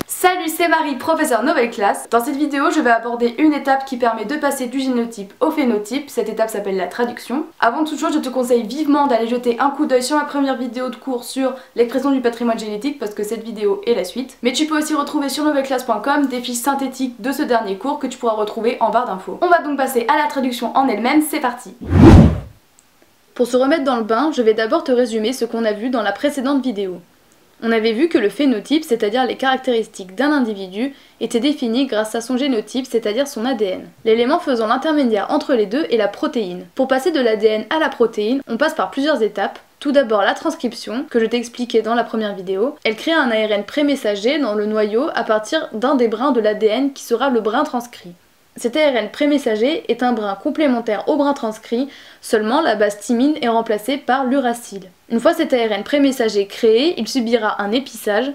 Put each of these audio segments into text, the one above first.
Salut, c'est Marie, professeure Nouvelle Classe. Dans cette vidéo, je vais aborder une étape qui permet de passer du génotype au phénotype. Cette étape s'appelle la traduction. Avant toute chose, je te conseille vivement d'aller jeter un coup d'œil sur ma première vidéo de cours sur l'expression du patrimoine génétique parce que cette vidéo est la suite. Mais tu peux aussi retrouver sur nouvellleclasse.com des fiches synthétiques de ce dernier cours que tu pourras retrouver en barre d'infos. On va donc passer à la traduction en elle-même, c'est parti. Pour se remettre dans le bain, je vais d'abord te résumer ce qu'on a vu dans la précédente vidéo. On avait vu que le phénotype, c'est-à-dire les caractéristiques d'un individu, était défini grâce à son génotype, c'est-à-dire son ADN. L'élément faisant l'intermédiaire entre les deux est la protéine. Pour passer de l'ADN à la protéine, on passe par plusieurs étapes. Tout d'abord la transcription, que je t'ai expliqué dans la première vidéo. Elle crée un ARN prémessager dans le noyau à partir d'un des brins de l'ADN qui sera le brin transcrit. Cet ARN prémessager est un brin complémentaire au brin transcrit, seulement la base thymine est remplacée par l'uracile. Une fois cet ARN prémessager créé, il subira un épissage.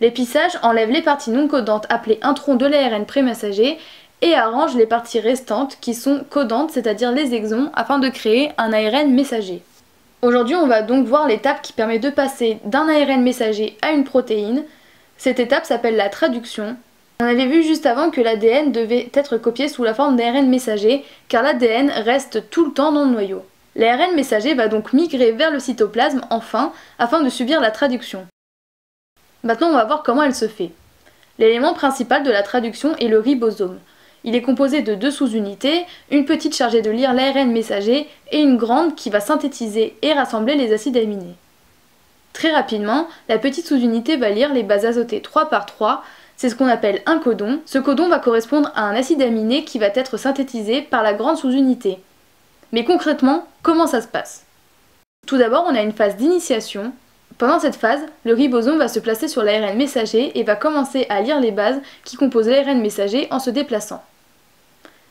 L'épissage enlève les parties non codantes appelées introns de l'ARN prémessager et arrange les parties restantes qui sont codantes, c'est-à-dire les exons, afin de créer un ARN messager. Aujourd'hui, on va donc voir l'étape qui permet de passer d'un ARN messager à une protéine. Cette étape s'appelle la traduction. On avait vu juste avant que l'ADN devait être copié sous la forme d'ARN messager, car l'ADN reste tout le temps dans le noyau. L'ARN messager va donc migrer vers le cytoplasme enfin, afin de subir la traduction. Maintenant on va voir comment elle se fait. L'élément principal de la traduction est le ribosome. Il est composé de deux sous-unités, une petite chargée de lire l'ARN messager et une grande qui va synthétiser et rassembler les acides aminés. Très rapidement, la petite sous-unité va lire les bases azotées 3 par 3. C'est ce qu'on appelle un codon. Ce codon va correspondre à un acide aminé qui va être synthétisé par la grande sous-unité. Mais concrètement, comment ça se passe? Tout d'abord, on a une phase d'initiation. Pendant cette phase, le ribosome va se placer sur l'ARN messager et va commencer à lire les bases qui composent l'ARN messager en se déplaçant.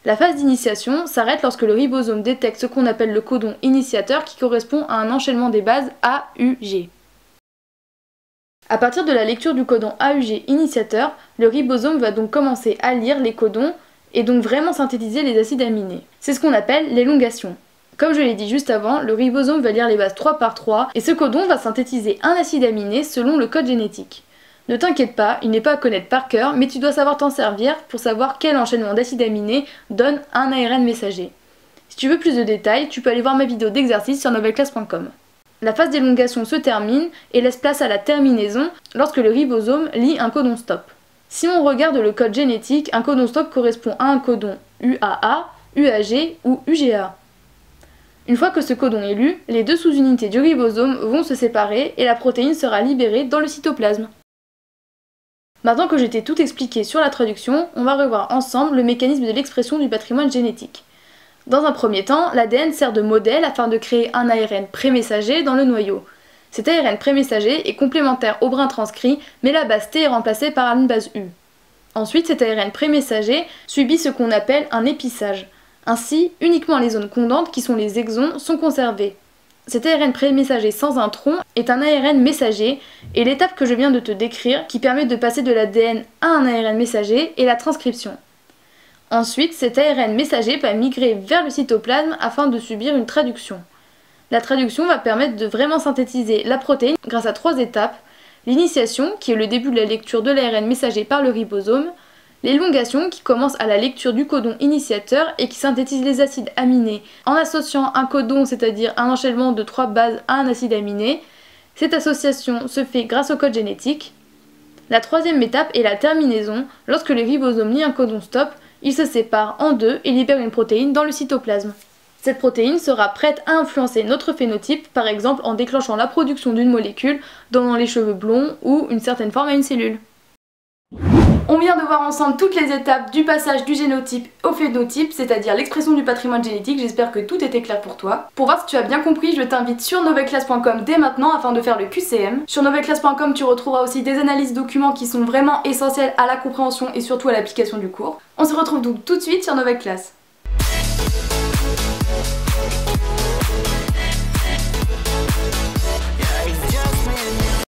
La phase d'initiation s'arrête lorsque le ribosome détecte ce qu'on appelle le codon initiateur qui correspond à un enchaînement des bases AUG. À partir de la lecture du codon AUG initiateur, le ribosome va donc commencer à lire les codons et donc vraiment synthétiser les acides aminés. C'est ce qu'on appelle l'élongation. Comme je l'ai dit juste avant, le ribosome va lire les bases 3 par 3 et ce codon va synthétiser un acide aminé selon le code génétique. Ne t'inquiète pas, il n'est pas à connaître par cœur, mais tu dois savoir t'en servir pour savoir quel enchaînement d'acides aminés donne un ARN messager. Si tu veux plus de détails, tu peux aller voir ma vidéo d'exercice sur nouvellleclasse.com. La phase d'élongation se termine et laisse place à la terminaison lorsque le ribosome lit un codon stop. Si on regarde le code génétique, un codon stop correspond à un codon UAA, UAG ou UGA. Une fois que ce codon est lu, les deux sous-unités du ribosome vont se séparer et la protéine sera libérée dans le cytoplasme. Maintenant que je t'ai tout expliqué sur la traduction, on va revoir ensemble le mécanisme de l'expression du patrimoine génétique. Dans un premier temps, l'ADN sert de modèle afin de créer un ARN prémessager dans le noyau. Cet ARN prémessager est complémentaire au brin transcrit, mais la base T est remplacée par une base U. Ensuite, cet ARN prémessager subit ce qu'on appelle un épissage. Ainsi, uniquement les zones codantes, qui sont les exons, sont conservées. Cet ARN prémessager sans intron est un ARN messager, et l'étape que je viens de te décrire, qui permet de passer de l'ADN à un ARN messager, est la transcription. Ensuite, cet ARN messager va migrer vers le cytoplasme afin de subir une traduction. La traduction va permettre de vraiment synthétiser la protéine grâce à 3 étapes. L'initiation, qui est le début de la lecture de l'ARN messager par le ribosome. L'élongation, qui commence à la lecture du codon initiateur et qui synthétise les acides aminés en associant un codon, c'est-à-dire un enchaînement de 3 bases à un acide aminé. Cette association se fait grâce au code génétique. La troisième étape est la terminaison. Lorsque le ribosome lit un codon stop, il se sépare en deux et libère une protéine dans le cytoplasme. Cette protéine sera prête à influencer notre phénotype, par exemple en déclenchant la production d'une molécule donnant les cheveux blonds ou une certaine forme à une cellule. On vient de voir ensemble toutes les étapes du passage du génotype au phénotype, c'est-à-dire l'expression du patrimoine génétique. J'espère que tout était clair pour toi. Pour voir si tu as bien compris, je t'invite sur nouvellleclasse.com dès maintenant afin de faire le QCM. Sur nouvellleclasse.com, tu retrouveras aussi des analyses documents qui sont vraiment essentielles à la compréhension et surtout à l'application du cours. On se retrouve donc tout de suite sur Nouvelle Classe.